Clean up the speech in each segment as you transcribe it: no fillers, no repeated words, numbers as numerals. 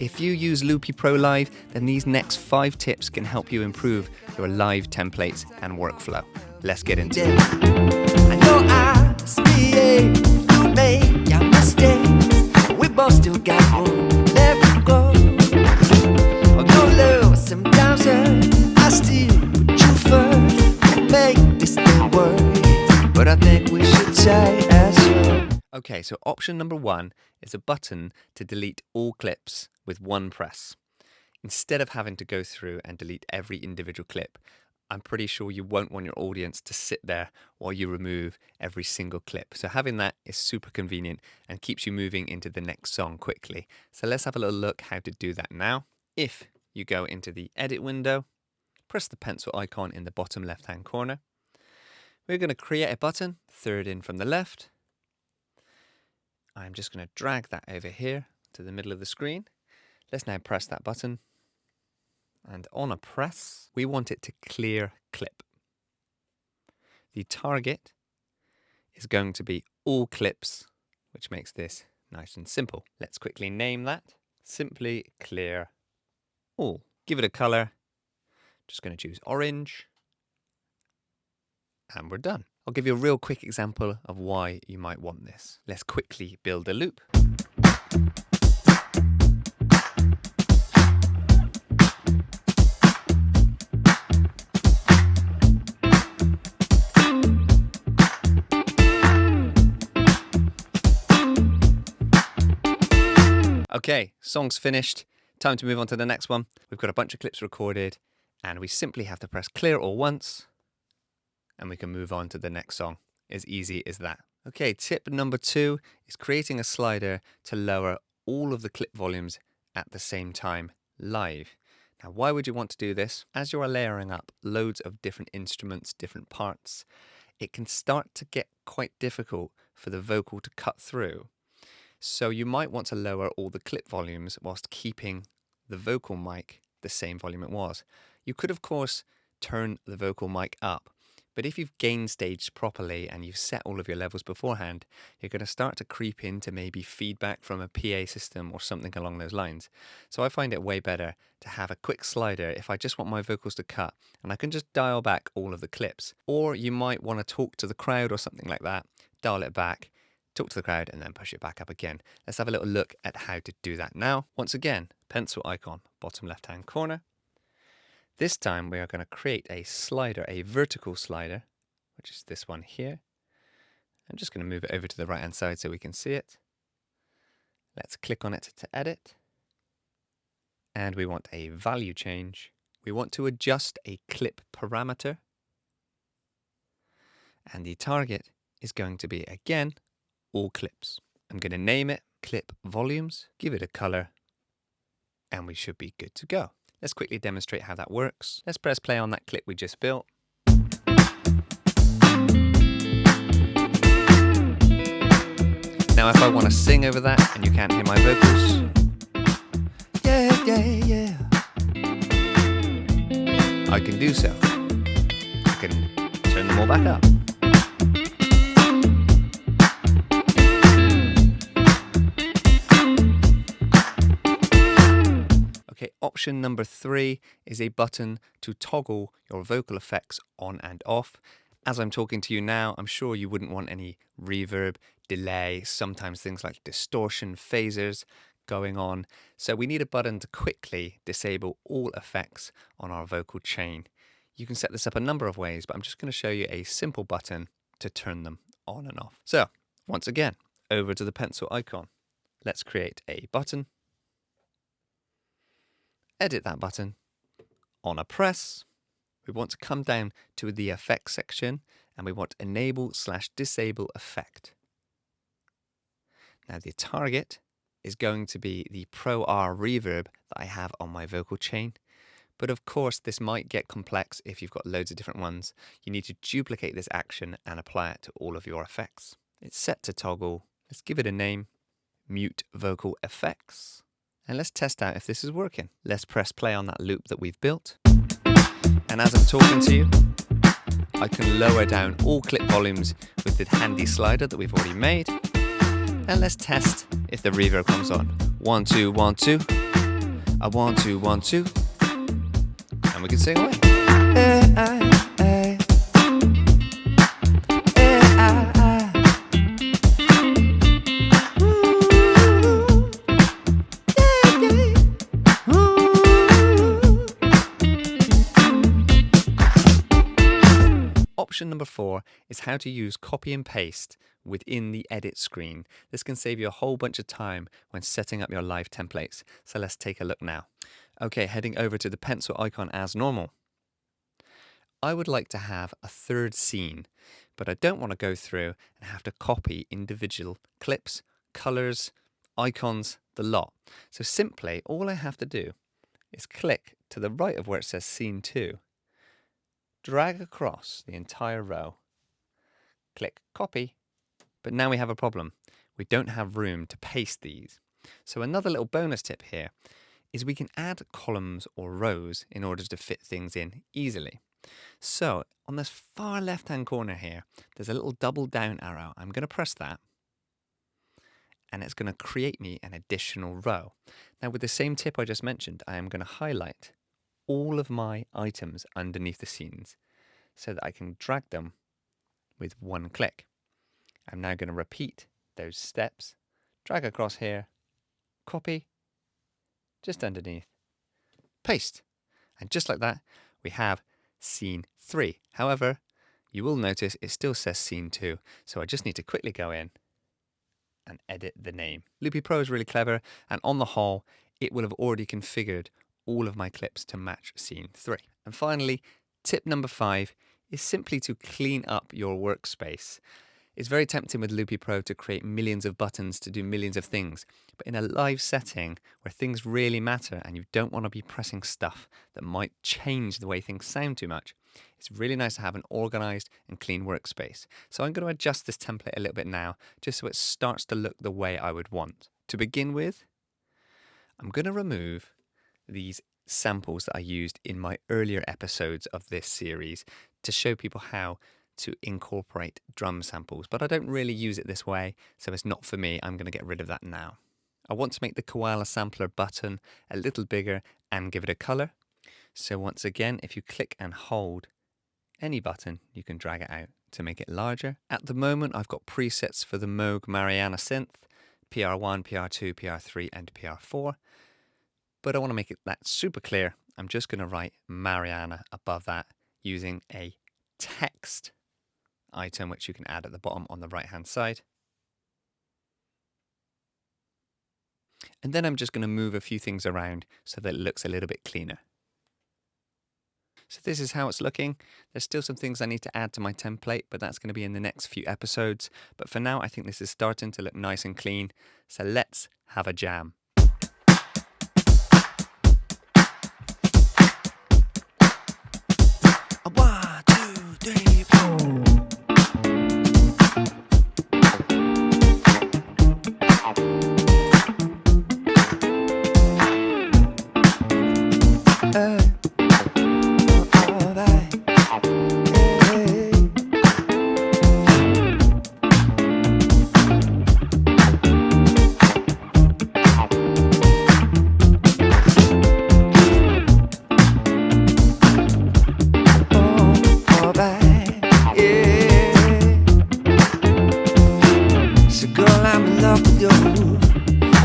If you use Loopy Pro Live, then these next 5 tips can help you improve your live templates and workflow. Let's get into it. I know I misbehave, you made your mistakes. We both still got room, let me go. Although love sometimes hurt, I still put you first and make this thing work. But I think we should try as well. Okay, so option number 1 is a button to delete all clips with one press. Instead of having to go through and delete every individual clip, I'm pretty sure you won't want your audience to sit there while you remove every single clip. So having that is super convenient and keeps you moving into the next song quickly. So let's have a little look how to do that now. If you go into the edit window, press the pencil icon in the bottom left-hand corner. We're going to create a button, third in from the left. I'm just going to drag that over here to the middle of the screen. Let's now press that button. And on a press, we want it to clear clip. The target is going to be all clips, which makes this nice and simple. Let's quickly name that. Simply clear all. Give it a color. Just going to choose orange. And we're done. I'll give you a real quick example of why you might want this. Let's quickly build a loop. Okay, song's finished. Time to move on to the next one. We've got a bunch of clips recorded and we simply have to press clear all once and we can move on to the next song. As easy as that. Okay, tip number 2 is creating a slider to lower all of the clip volumes at the same time live. Now, why would you want to do this? As you are layering up loads of different instruments, different parts, it can start to get quite difficult for the vocal to cut through. So you might want to lower all the clip volumes whilst keeping the vocal mic the same volume it was. You could, of course, turn the vocal mic up, but if you've gain staged properly and you've set all of your levels beforehand, you're going to start to creep into maybe feedback from a PA system or something along those lines. So I find it way better to have a quick slider if I just want my vocals to cut, and I can just dial back all of the clips. Or you might want to talk to the crowd or something like that, dial it back, talk to the crowd and then push it back up again. Let's have a little look at how to do that now. Once again, pencil icon, bottom left-hand corner. This time we are going to create a slider, a vertical slider, which is this one here. I'm just going to move it over to the right-hand side so we can see it. Let's click on it to edit. And we want a value change. We want to adjust a clip parameter. And the target is going to be, again, all clips. I'm going to name it clip volumes, give it a color, and we should be good to go. Let's quickly demonstrate how that works. Let's press play on that clip we just built. Now if I want to sing over that and you can't hear my vocals, yeah, I can do so. I can turn them all back up. Okay, option number 3 is a button to toggle your vocal effects on and off. As I'm talking to you now, I'm sure you wouldn't want any reverb, delay, sometimes things like distortion, phasers going on. So we need a button to quickly disable all effects on our vocal chain. You can set this up a number of ways, but I'm just going to show you a simple button to turn them on and off. So once again, over to the pencil icon. Let's create a button. Edit that button. On a press, we want to come down to the effects section and we want enable/disable effect. Now the target is going to be the Pro R reverb that I have on my vocal chain. But of course, this might get complex if you've got loads of different ones. You need to duplicate this action and apply it to all of your effects. It's set to toggle. Let's give it a name, mute vocal effects. And let's test out if this is working. Let's press play on that loop that we've built. And as I'm talking to you, I can lower down all clip volumes with the handy slider that we've already made. And let's test if the reverb comes on. 1, 2, 1, 2. A 1, 2, 1, 2. And we can sing away. Option number 4 is how to use copy and paste within the edit screen. This can save you a whole bunch of time when setting up your live templates. So let's take a look now. Okay, heading over to the pencil icon as normal. I would like to have a third scene, but I don't want to go through and have to copy individual clips, colors, icons, the lot. So simply, all I have to do is click to the right of where it says scene 2. Drag across the entire row, click copy, but now we have a problem. We don't have room to paste these. So another little bonus tip here is we can add columns or rows in order to fit things in easily. So on this far left hand corner here, there's a little double down arrow. I'm going to press that and it's going to create me an additional row. Now with the same tip I just mentioned, I am going to highlight all of my items underneath the scenes so that I can drag them with one click. I'm now going to repeat those steps, drag across here, copy, just underneath, paste. And just like that, we have scene 3. However, you will notice it still says scene 2. So I just need to quickly go in and edit the name. Loopy Pro is really clever, and on the whole, it will have already configured all of my clips to match scene 3. And finally, tip number 5 is simply to clean up your workspace. It's very tempting with Loopy Pro to create millions of buttons to do millions of things, but in a live setting where things really matter and you don't want to be pressing stuff that might change the way things sound too much, it's really nice to have an organized and clean workspace. So I'm going to adjust this template a little bit now, just so it starts to look the way I would want. To begin with, I'm going to remove these samples that I used in my earlier episodes of this series to show people how to incorporate drum samples, but I don't really use it this way, so it's not for me. I'm going to get rid of that now. I want to make the koala sampler button a little bigger and give it a color. So once again, if you click and hold any button, you can drag it out to make it larger. At the moment, I've got presets for the Moog Mariana synth, PR1, PR2, PR3, and PR4. But I want to make it that super clear. I'm just going to write Mariana above that using a text item, which you can add at the bottom on the right hand side. And then I'm just going to move a few things around so that it looks a little bit cleaner. So this is how it's looking. There's still some things I need to add to my template, but that's going to be in the next few episodes. But for now, I think this is starting to look nice and clean. So let's have a jam. 1, 2, 3, 4.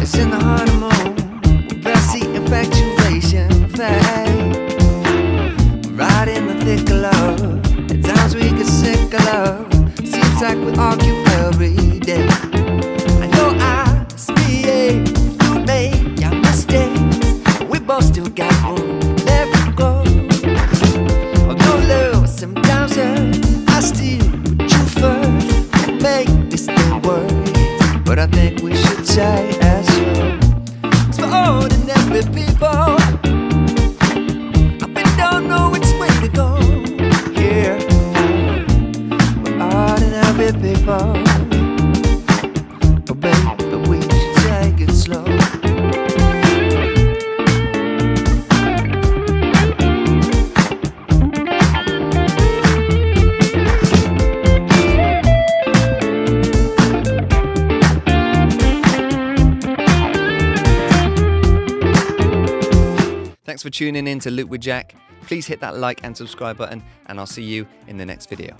It's in the honeymoon, breastseat infatuation fade. Right in the thick of love, at times we get sick of love. Seems like we argue every day. I know I misbehave, you make your mistakes, we both still got room left to go. Although love sometimes hurt, I still put you first. We make this thing work, but I think we should say as well. It's for ordinary people. I really don't know which way to go here. We're ordinary people. Oh baby, we should take it slow. Thanks for tuning in to Loop with Jack. Please hit that like and subscribe button, and I'll see you in the next video.